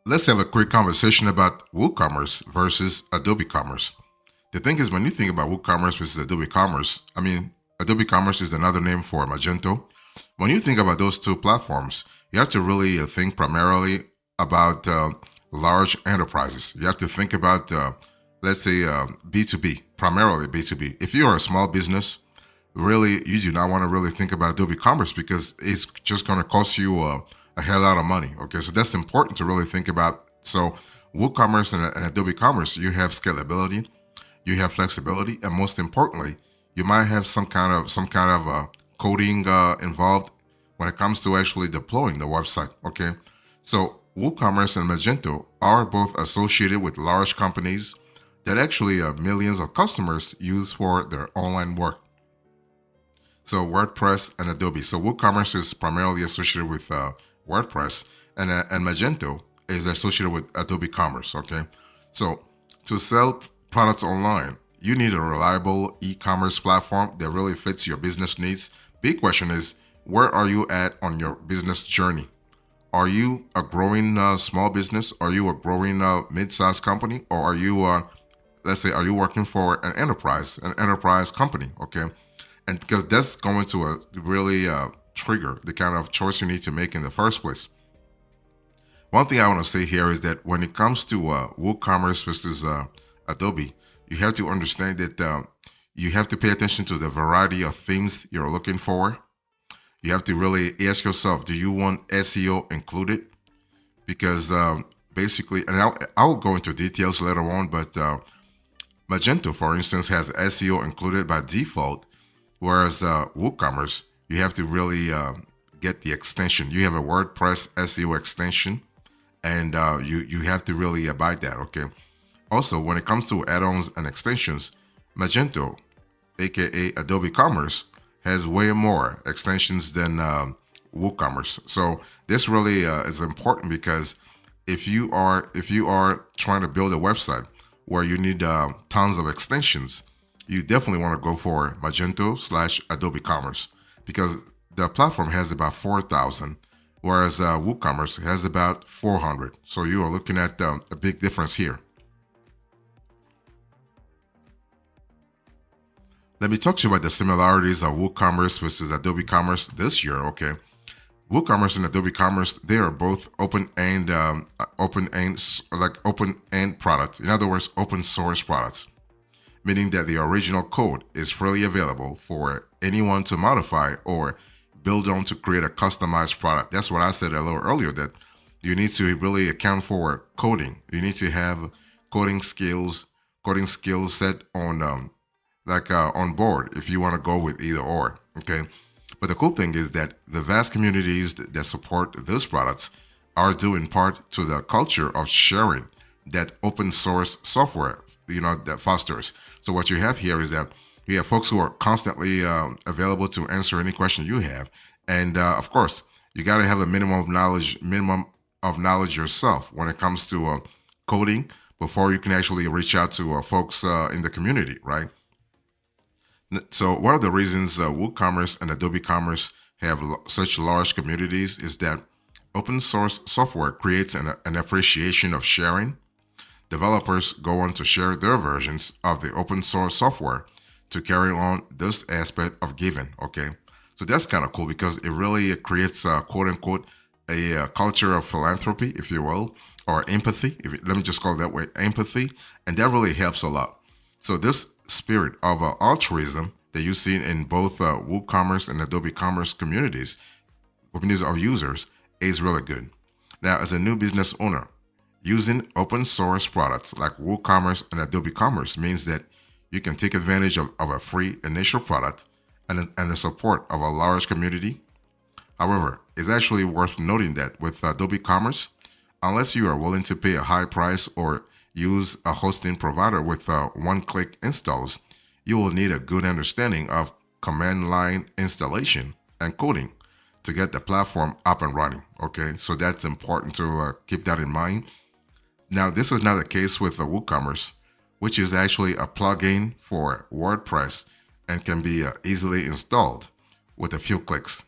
Let's have a quick conversation about WooCommerce versus Adobe Commerce. The thing is, when you think about WooCommerce versus Adobe Commerce, Adobe Commerce is another name for Magento. When you think about those two platforms, you have to really think primarily about large enterprises. You have to think about, let's say, B2B, primarily B2B. If you are a small business, really, you do not want to really think about Adobe Commerce because it's just going to cost you a hell lot of money. Okay, so that's important to really think about. So, WooCommerce and Adobe Commerce, you have scalability, you have flexibility, and most importantly, you might have some kind of coding involved when it comes to actually deploying the website. Okay, so WooCommerce and Magento are both associated with large companies that actually millions of customers use for their online work. So WordPress and Adobe. So WooCommerce is primarily associated with WordPress, and Magento is associated with Adobe Commerce. Okay, so to sell products online, you need a reliable e-commerce platform that really fits your business needs. Big question is, where are you at on your business journey? Are you a growing small business? Are you a growing mid-sized company, or are you, let's say, are you working for an enterprise company? Okay, and because that's going to really trigger the kind of choice you need to make in the first place. One thing I want to say here is that when it comes to WooCommerce versus Adobe, you have to understand that you have to pay attention to the variety of themes you're looking for. You have to really ask yourself, do you want SEO included? Because basically, and I'll go into details later on, but Magento, for instance, has SEO included by default, whereas WooCommerce, you have to really get the extension. You have a WordPress SEO extension, and you have to really abide that. Okay. Also, when it comes to add-ons and extensions, Magento, aka Adobe Commerce, has way more extensions than WooCommerce. So this really is important because if you are trying to build a website where you need tons of extensions, you definitely want to go for Magento/Adobe Commerce because the platform has about 4,000, whereas WooCommerce has about 400. So you are looking at a big difference here. Let me talk to you about the similarities of WooCommerce versus Adobe Commerce this year. Okay, WooCommerce and Adobe Commerce, they are both open end products. In other words, open source products, meaning that the original code is freely available for anyone to modify or build on to create a customized product. That's what I said a little earlier, that you need to really account for coding. You need to have coding skills set on on board if you want to go with either or. Okay. But the cool thing is that the vast communities that support those products are due in part to the culture of sharing that open source software, that fosters. So what you have here is that you have folks who are constantly available to answer any question you have, and of course, you got to have a minimum of knowledge yourself when it comes to coding before you can actually reach out to folks in the community, right? So one of the reasons WooCommerce and Adobe Commerce have such large communities is that open source software creates an appreciation of sharing. Developers go on to share their versions of the open source software to carry on this aspect of giving. Okay, so that's kind of cool because it really creates quote unquote a culture of philanthropy, if you will, or empathy. Let me just call it that way, empathy, and that really helps a lot. So this spirit of altruism that you see in both WooCommerce and Adobe Commerce communities of users, is really good. Now, as a new business owner, using open source products like WooCommerce and Adobe Commerce means that you can take advantage of a free initial product and the support of a large community. However, it's actually worth noting that with Adobe Commerce, unless you are willing to pay a high price or use a hosting provider with one-click installs, you will need a good understanding of command line installation and coding to get the platform up and running. Okay, so that's important to keep that in mind. Now, this is not the case with the WooCommerce, which is actually a plugin for WordPress and can be easily installed with a few clicks.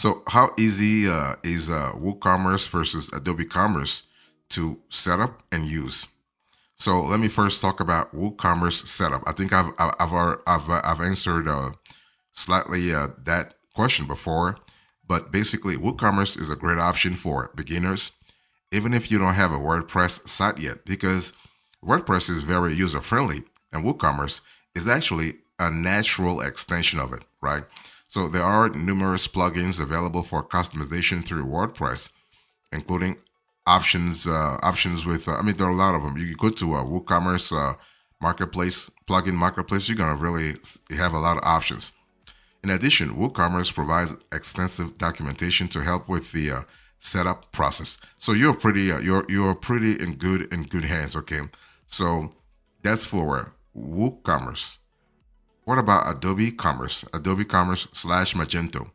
So, how easy is WooCommerce versus Adobe Commerce to set up and use? So, let me first talk about WooCommerce setup. I think I've answered slightly that question before, but basically, WooCommerce is a great option for beginners, even if you don't have a WordPress site yet, because WordPress is very user friendly, and WooCommerce is actually a natural extension of it, right? So there are numerous plugins available for customization through WordPress, including options with. I mean, there are a lot of them. You go to WooCommerce marketplace, plugin marketplace. You're gonna really have a lot of options. In addition, WooCommerce provides extensive documentation to help with the setup process. So you're pretty in good hands. Okay, so that's for WooCommerce. What about Adobe Commerce? Adobe Commerce slash Magento.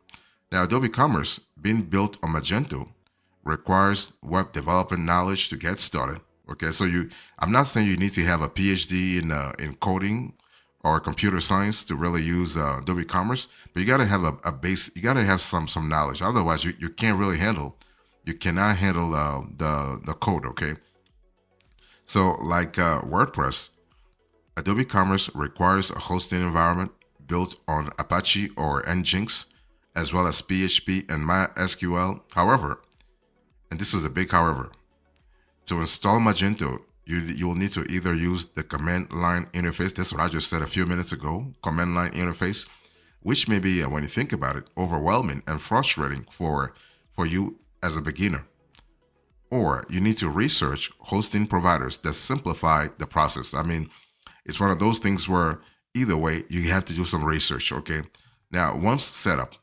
Now, Adobe Commerce, being built on Magento, requires web development knowledge to get started. Okay, so I'm not saying you need to have a PhD in coding or computer science to really use Adobe Commerce, but you got to have a base. You got to have some knowledge. Otherwise, you can't really handle. You cannot handle the code. Okay, so like WordPress, Adobe Commerce requires a hosting environment built on Apache or Nginx, as well as PHP and MySQL. However, and this is a big however, to install Magento, you'll need to either use the command line interface. That's what I just said a few minutes ago, command line interface, which may be, when you think about it, overwhelming and frustrating for you as a beginner. Or you need to research hosting providers that simplify the process. I mean, it's one of those things where either way, you have to do some research, okay? Now, once set up,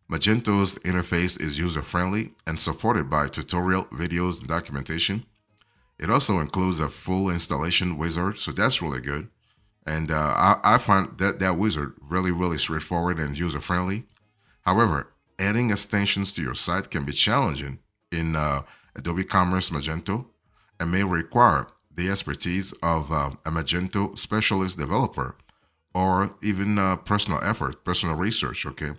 Magento's interface is user friendly and supported by tutorial videos and documentation. It also includes a full installation wizard, so that's really good. And I find that wizard really straightforward and user friendly. However, adding extensions to your site can be challenging in Adobe Commerce Magento and may require the expertise of a Magento specialist developer or even personal effort, personal research, okay?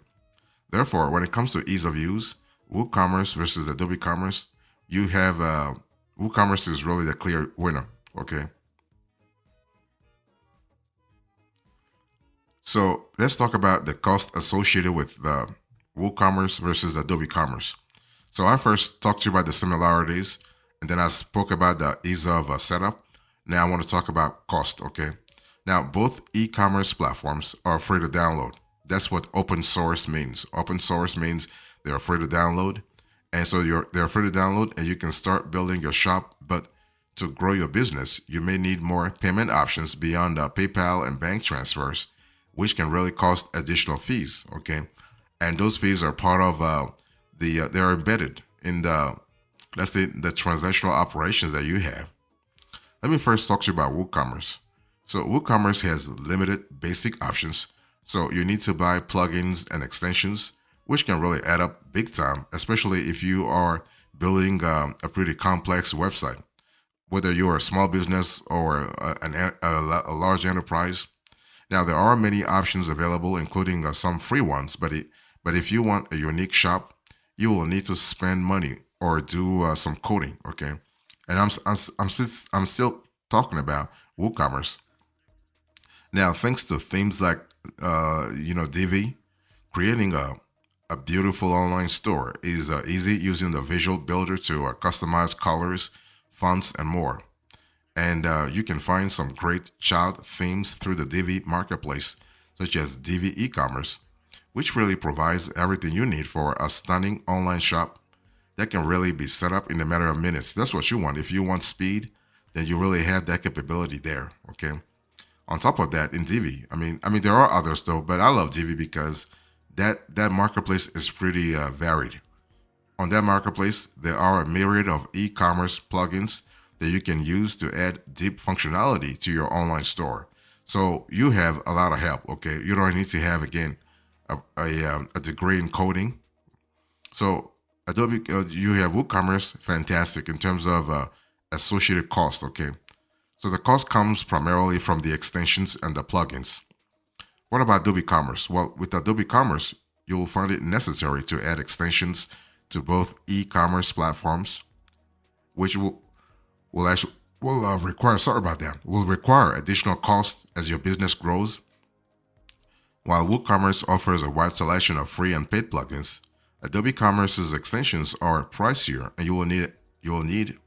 Therefore, when it comes to ease of use, WooCommerce versus Adobe Commerce, you have WooCommerce is really the clear winner, okay? So let's talk about the cost associated with the WooCommerce versus Adobe Commerce. So I first talked to you about the similarities, and then I spoke about the ease of setup. Now I want to talk about cost, okay? Now, both e-commerce platforms are free to download. That's what open source means. Open source means they're free to download. And so they're free to download and you can start building your shop. But to grow your business, you may need more payment options beyond PayPal and bank transfers, which can really cost additional fees, okay? And those fees are part of they're embedded in let's say, the transactional operations that you have. Let me first talk to you about WooCommerce. So WooCommerce has limited basic options. So you need to buy plugins and extensions, which can really add up big time, especially if you are building a pretty complex website. Whether you're a small business or a large enterprise. Now, there are many options available, including some free ones, but if you want a unique shop, you will need to spend money or do some coding, okay? And I'm still talking about WooCommerce. Now, thanks to themes like Divi, creating a beautiful online store is easy using the visual builder to customize colors, fonts, and more. And you can find some great child themes through the Divi marketplace, such as Divi Ecommerce, which really provides everything you need for a stunning online shop that can really be set up in a matter of minutes. That's what you want. If you want speed, then you really have that capability there. Okay. On top of that, in Divi, I mean, there are others though, but I love Divi because that marketplace is pretty varied. On that marketplace, there are a myriad of e-commerce plugins that you can use to add deep functionality to your online store. So you have a lot of help. Okay, you don't need to have again a degree in coding. So Adobe, you have WooCommerce, fantastic in terms of associated cost. Okay, so the cost comes primarily from the extensions and the plugins. What about Adobe Commerce? Well, with Adobe Commerce, you will find it necessary to add extensions to both e-commerce platforms, which will actually will require sorry about that will require additional costs as your business grows. While WooCommerce offers a wide selection of free and paid plugins, Adobe Commerce's extensions are pricier, and you will need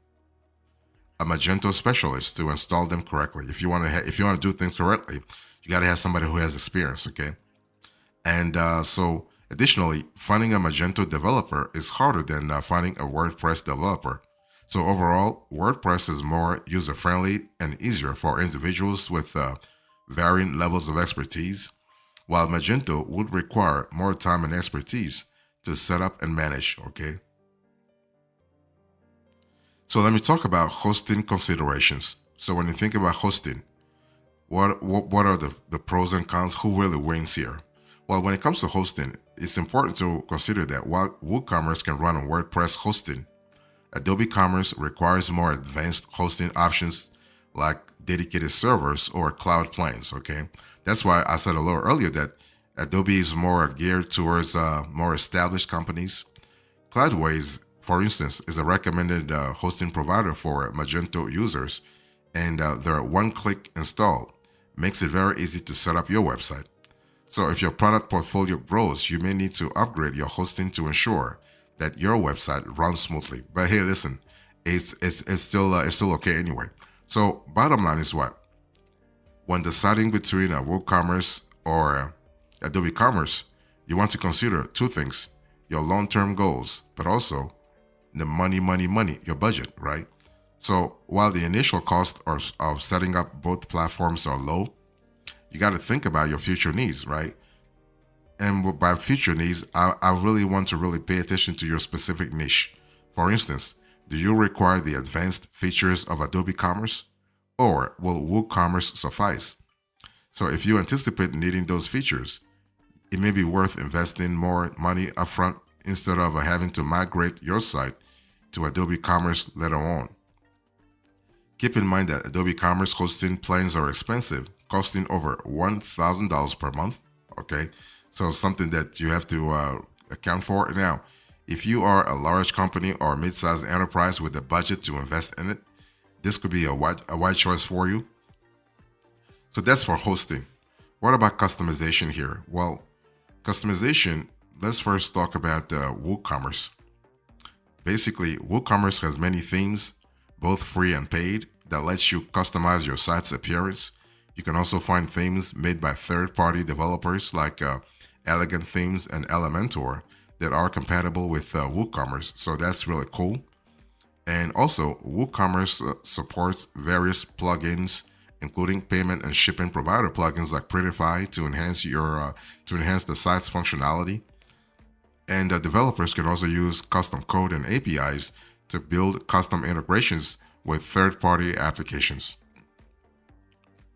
a Magento specialist to install them correctly. If you want to do things correctly, you got to have somebody who has experience. Okay, and so additionally, finding a Magento developer is harder than finding a WordPress developer. So overall, WordPress is more user friendly and easier for individuals with varying levels of expertise, while Magento would require more time and expertise to set up and manage. Okay. So let me talk about hosting considerations. So when you think about hosting, what are the pros and cons? Who really wins here? Well, when it comes to hosting, it's important to consider that while WooCommerce can run on WordPress hosting, Adobe Commerce requires more advanced hosting options like dedicated servers or cloud planes. Okay, that's why I said a little earlier that Adobe is more geared towards more established companies. Cloudways, for instance, is a recommended hosting provider for Magento users, and their one-click install makes it very easy to set up your website. So if your product portfolio grows, you may need to upgrade your hosting to ensure that your website runs smoothly. But hey, listen, it's still okay anyway. So bottom line is what? When deciding between WooCommerce or Adobe Commerce, you want to consider two things: your long-term goals, but also the money, your budget, right? So while the initial cost of setting up both platforms are low, you got to think about your future needs, right? And by future needs, I really want to really pay attention to your specific niche. For instance, do you require the advanced features of Adobe Commerce, or will WooCommerce suffice? So if you anticipate needing those features, it may be worth investing more money upfront instead of having to migrate your site to Adobe Commerce later on. Keep in mind that Adobe Commerce hosting plans are expensive, costing over $1,000 per month. Okay, so something that you have to account for. Now, if you are a large company or mid-sized enterprise with a budget to invest in it, this could be a wide choice for you. So that's for hosting. What about customization here? Well, customization, let's first talk about WooCommerce. Basically, WooCommerce has many themes, both free and paid, that lets you customize your site's appearance. You can also find themes made by third-party developers like Elegant Themes and Elementor that are compatible with WooCommerce. So that's really cool. And also, WooCommerce supports various plugins, including payment and shipping provider plugins like Prettify to enhance the site's functionality. And developers can also use custom code and APIs to build custom integrations with third-party applications.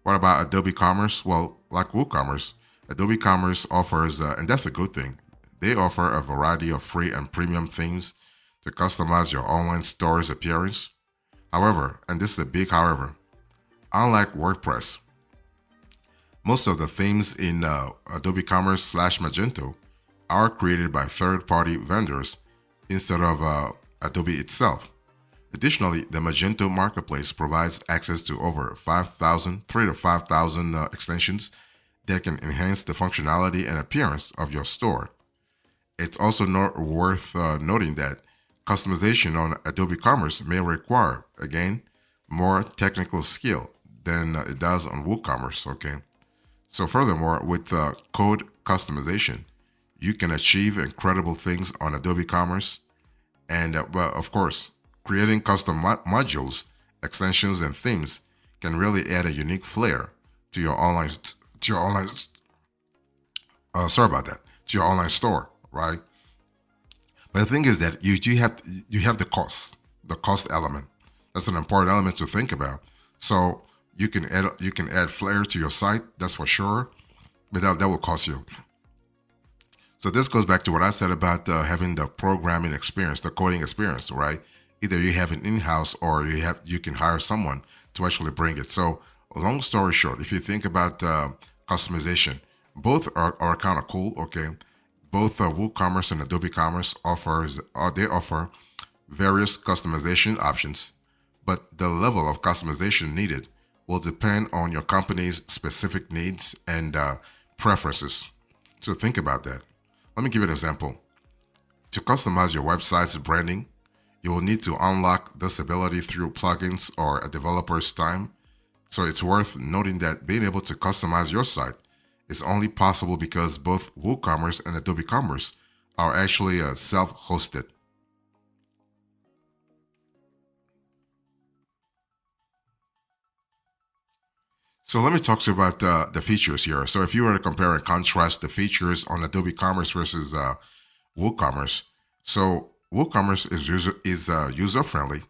What about Adobe Commerce? Well, like WooCommerce, Adobe Commerce offers, and that's a good thing, they offer a variety of free and premium themes to customize your online store's appearance. However, and this is a big however, unlike WordPress, most of the themes in Adobe Commerce / Magento are created by third-party vendors instead of Adobe itself. Additionally, the Magento marketplace provides access to over 3 to 5,000 extensions that can enhance the functionality and appearance of your store. It's also worth noting that customization on Adobe Commerce may require, again, more technical skill than it does on WooCommerce. Okay. So furthermore, with code customization, you can achieve incredible things on Adobe Commerce. And well, of course, creating custom modules, extensions, and themes can really add a unique flair to your online store, right? But the thing is that you have the cost element. That's an important element to think about. So you can add flair to your site, that's for sure, but that will cost you. So this goes back to what I said about having the programming experience, the coding experience, right? Either you have it in-house or you can hire someone to actually bring it. So long story short, if you think about customization, both are kind of cool, okay? Both WooCommerce and Adobe Commerce they offer various customization options, but the level of customization needed will depend on your company's specific needs and preferences. So think about that. Let me give you an example. To customize your website's branding, you will need to unlock this ability through plugins or a developer's time. So it's worth noting that being able to customize your site is only possible because both WooCommerce and Adobe Commerce are actually self-hosted. So let me talk to you about the features here. So if you were to compare and contrast the features on Adobe Commerce versus WooCommerce, so WooCommerce is user friendly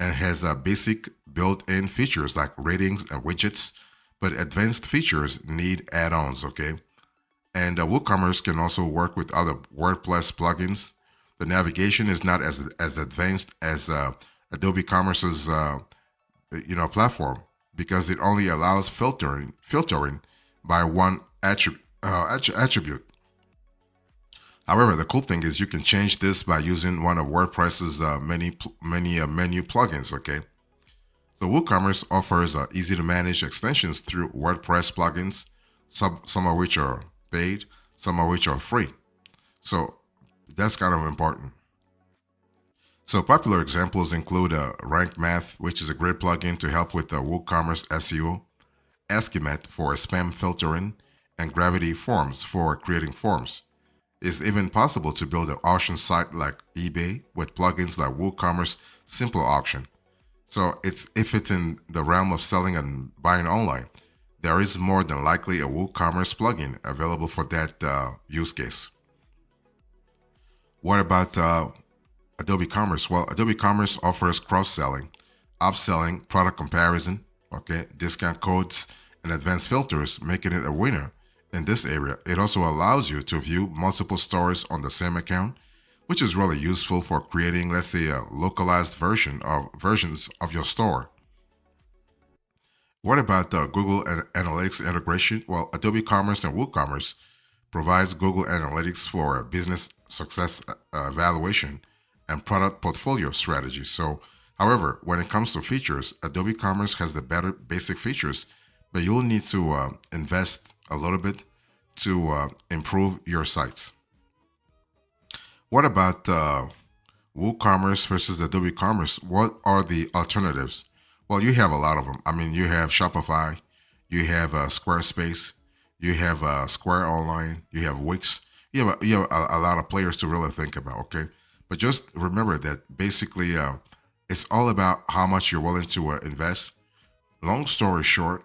and has basic built-in features like ratings and widgets, but advanced features need add-ons. Okay, and WooCommerce can also work with other WordPress plugins. The navigation is not as advanced as Adobe Commerce's platform because it only allows filtering by one attribute. However, the cool thing is you can change this by using one of WordPress's many menu plugins. Okay, so WooCommerce offers easy to manage extensions through WordPress plugins, some of which are paid, some of which are free. So that's kind of important. So popular examples include Rank Math, which is a great plugin to help with WooCommerce SEO, Estimate for spam filtering, and Gravity Forms for creating forms. It's even possible to build an auction site like eBay with plugins like WooCommerce Simple Auction. So if it's in the realm of selling and buying online, there is more than likely a WooCommerce plugin available for that use case. What about Adobe Commerce? Well, Adobe Commerce offers cross-selling, upselling, product comparison, okay, discount codes, and advanced filters, making it a winner in this area. It also allows you to view multiple stores on the same account, which is really useful for creating, let's say, a localized versions of your store. What about the Google Analytics integration? Well, Adobe Commerce and WooCommerce provides Google Analytics for business success evaluation and product portfolio strategy. So, however, when it comes to features, Adobe Commerce has the better basic features, but you'll need to invest a little bit to improve your sites. What about WooCommerce versus Adobe Commerce? What are the alternatives? Well, you have a lot of them. I mean, you have Shopify, you have Squarespace, you have Square Online, you have Wix. You have a lot of players to really think about. Okay, but just remember that basically, it's all about how much you're willing to invest. Long story short,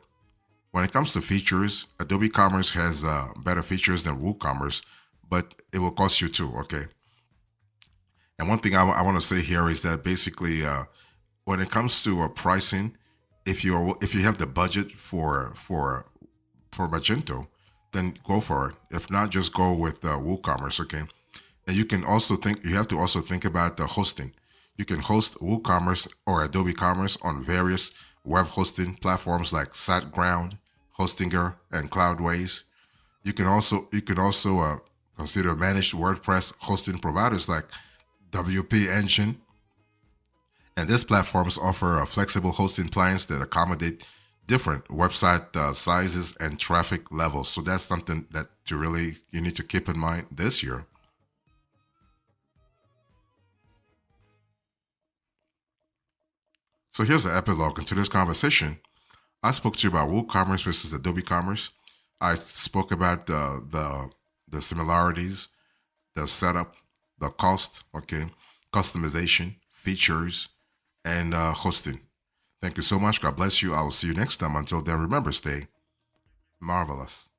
when it comes to features, Adobe Commerce has better features than WooCommerce, but it will cost you too. Okay, and one thing I want to say here is that basically, when it comes to pricing, if you have the budget for Magento, then go for it. If not, just go with WooCommerce. Okay, and you have to also think about the hosting. You can host WooCommerce or Adobe Commerce on various web hosting platforms like SiteGround, Hostinger, and Cloudways. You can also consider managed WordPress hosting providers like WP Engine, and these platforms offer flexible hosting plans that accommodate different website sizes and traffic levels. So that's something that you need to keep in mind this year. So here's the epilogue into this conversation. I spoke to you about WooCommerce versus Adobe Commerce. I spoke about the similarities, the setup, the cost, okay, customization, features, and hosting. Thank you so much. God bless you. I will see you next time. Until then, remember, stay marvelous.